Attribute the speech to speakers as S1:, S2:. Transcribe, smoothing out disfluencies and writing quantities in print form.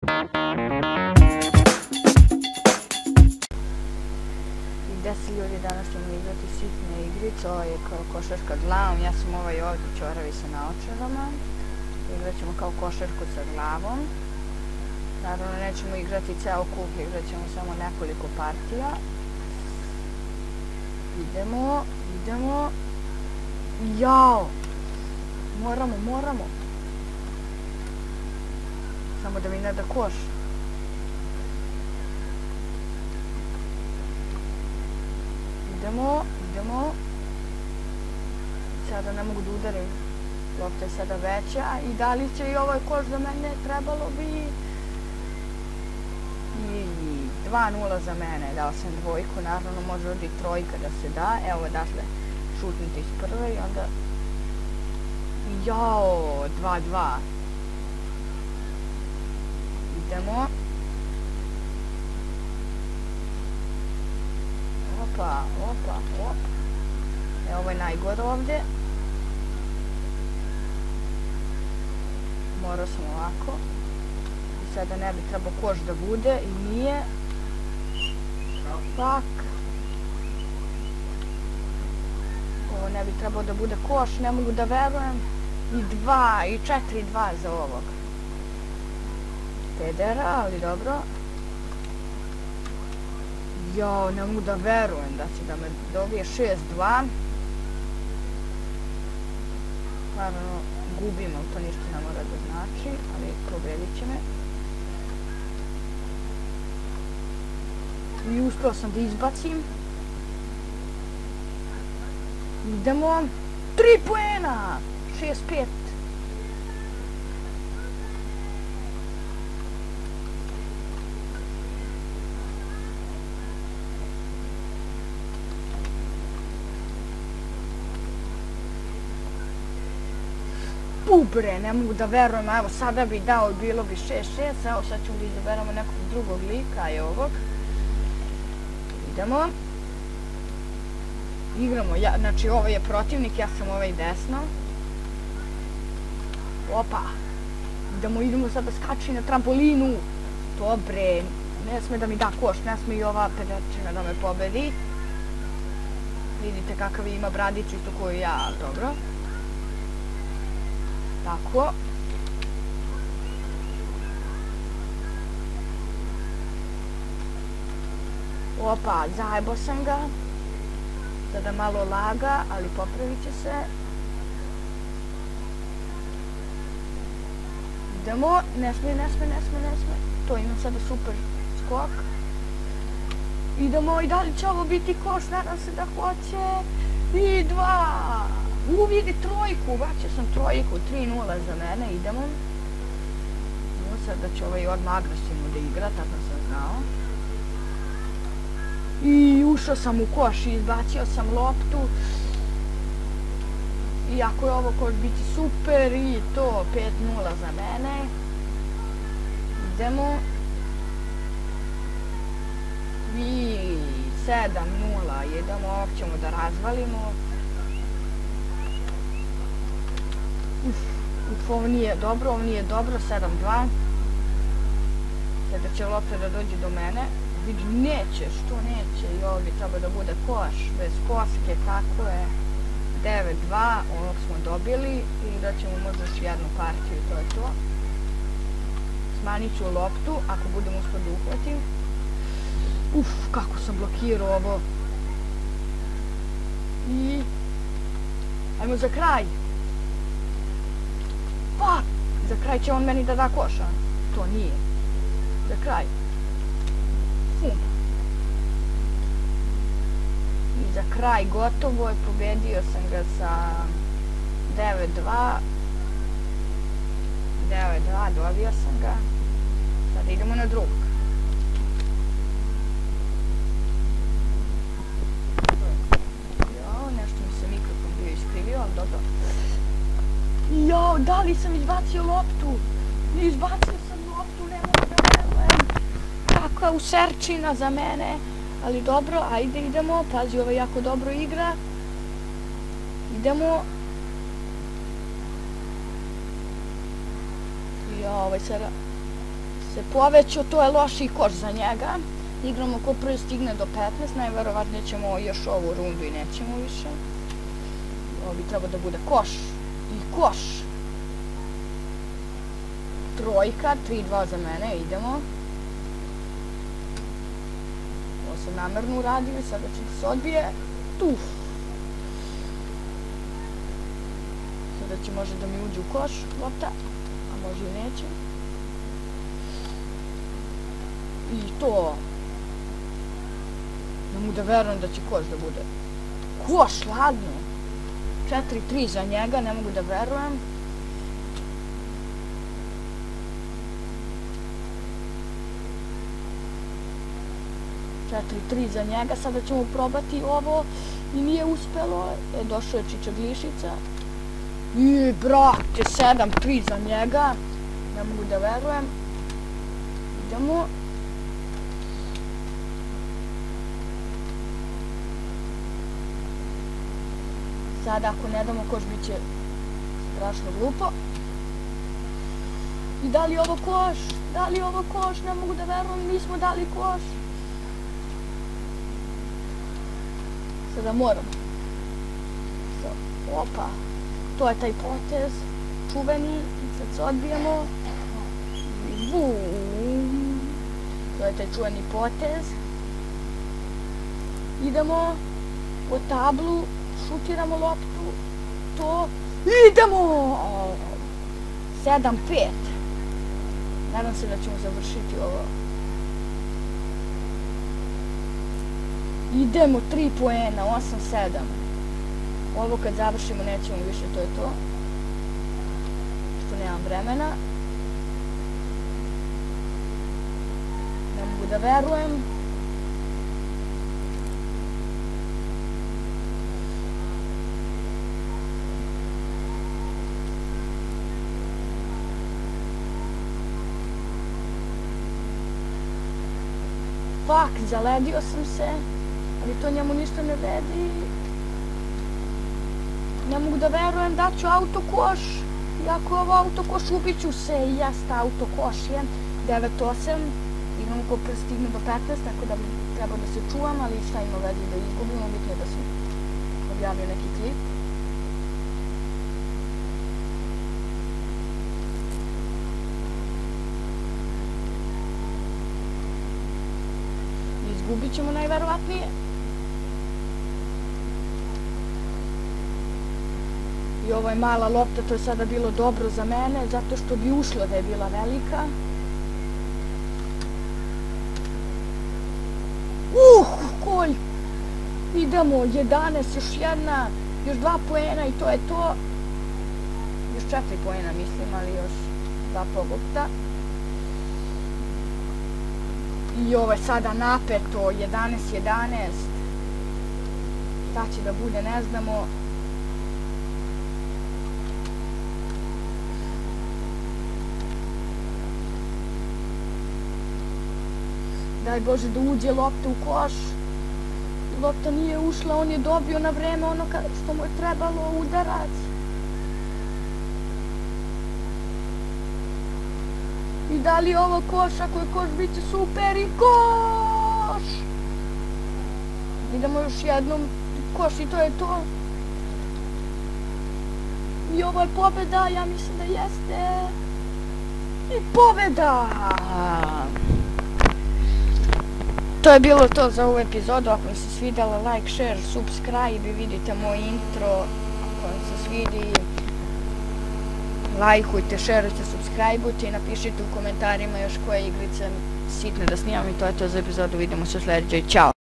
S1: 10 ljudi danas ćemo igrati sitne igrice, ovo je kao košarka glavom, ja sam ovaj ovdje čoravi sa naočarama. Igrat ćemo kao košarku sa glavom. Naravno nećemo igrati ceo kuk, igrat ćemo samo nekoliko partija. Idemo. Jao! Moramo. Samo da mi ne da koš. Idemo. Sada ne mogu da udarim. Lopta je sada veća i da li će i ovaj koš za mene, trebalo bi i 2:0 za mene. Dao sam dvojku, naravno može ovdje i trojka da se da. Evo dakle, šutnuti iz prve i onda jao, 2:2. Idemo. Opa. Evo ovo je najgore ovdje. Morao sam ovako. I sada ne bi trebao koš da bude i nije. Fuck. Ovo ne bi trebao da bude koš, ne mogu da verujem. I 4:2 za ovog. Pedera, ali dobro. Jao, ne mogu da verujem da će da me dobije 6:2. Naravno, gubim, ali to ništa ne mora da znači, ali pobedit će me. I uspeo sam da izbacim. Idemo. 3 poena! 6:5. Bre, ne mogu da verujem, evo sada bi dao, bilo bi 6:6, evo sad ćemo da izaberamo nekog drugog lika i ovog. Idemo. Igramo, znači ovo je protivnik, ja sam ovaj desno. Opa. Idemo sad da skači na trampolinu. Dobre, ne sme da mi da koš, ne sme i ova pederčina da me pobedi. Vidite kakav ima bradicu isto koju ja, dobro. Tako. Opa, zajebo sam ga. Sada malo laga, ali popravit će se. Idemo, ne sme. To ima sada super skok. Idemo, i da li će ovo biti koš? Nadam se da hoće. I 2. Vidi trojku, vraćao sam trojku, 3:0 za mene, idemo. Sad da će ovaj odmah agresivno da igra, tako sam znao. I ušao sam u koš i izbacio sam loptu. Iako je ovo koš biti super i to 5:0 za mene. Idemo. I 7:0, idemo, ovdje ćemo da razvalimo. Ovo nije dobro, 7:2. Sada će lopta da dođe do mene. Vidi, neće, što neće? I ovdje treba da bude koš, bez koske, tako je. 9:2, ovog smo dobili i da ćemo možda još jednu partiju, to je to. Smanjit ću loptu, ako budem uspio da uhvatim. Kako sam blokirao ovo. I ajmo za kraj. Za kraj će on meni da da koša. To nije. Za kraj. I za kraj gotovo je, pobedio sam ga sa 9:2. 9:2, dobio sam ga. Sada idemo na drugog. Nešto mi se mikrofon bio iskrivio, ali dobro. Jao, da li sam izbacio loptu? Izbacio sam loptu, ne mogu da verujem. Kakva userčina za mene. Ali dobro, ajde idemo. Pazi, ovo jako dobro igra. Idemo. Jao, ovaj sada se povećao, to je lošiji koš za njega. Igramo ko prvi stigne do 15, najverovatnije ćemo još ovu rundu i nećemo više. Ovo bi trebao da bude koš. I koš. Trojka, 3-2 za mene, idemo. Ovo sam namerno uradio i sada će da se odbije. Tuf. Sada će može da mi uđe u koš, lopta, a može i neće. I to. Ne mogu da verujem da će koš da bude. Koš, ladno. 4-3 za njega, ne mogu da verujem. Četiri za njega, sada ćemo probati ovo i nije uspelo. Došao je Čičaglišica. I brate, 7-3 za njega, ne mogu da verujem. Idemo. Sada ako ne damo koš, bit će strašno glupo. I da li ovo koš? Da li ovo koš? Ne mogu da verujem, nismo dali koš. Sada moramo. Opa. To je taj potez. Čuveni. Sad se odbijemo. To je taj čuveni potez. Idemo po tablu. Šutiramo loptu. To. Idemo! 7-5. Nadam se da ćemo završiti ovo. Idemo, 3 poena, 8-7. Ovo kad završimo nećemo više, to je to. Što nemam vremena. Ne mogu da verujem. Fuck, zaledio sam se. Ali to njemu ništa ne vredi. Ne mogu da verujem da ću autokoš. Iako je ovo autokoš, ubit ću se. I jeste, autokoš je 9-8. Igram ko stigne do 15, tako da bi trebao da se čuvam, ali šta ima veze da izgubimo, bitno je da sam objavio neki klip. Izgubit ćemo najverovatnije. I ovo je mala lopta, to je sada bilo dobro za mene, zato što bi ušlo da je bila velika. Kolj! Idemo, 11, još jedna, još 2 poena i to je to. Još 4 poena mislim, ali još 2 pogubta. I ovo je sada napeto, 11-11. Šta će da bude, ne znamo. Daj Bože da uđe lopta u koš. Lopta nije ušla, on je dobio na vreme ono što mu je trebalo, udarac. I da li je ovo koš? Ako je koš, bit će super i koš! Idemo još jednom koš i to je to. I ovo je pobeda, ja mislim da jeste. I pobeda! To je bilo to za ovu epizodu. Ako vam se svidjela, like, share, subscribe i vidite moj intro. Ako vam se svidi, lajkujte, šerujte, subscribeujte i napišite u komentarima još koje igrice sitne da snimam i to je to za epizodu. Vidimo se u sljedećoj. Ćao!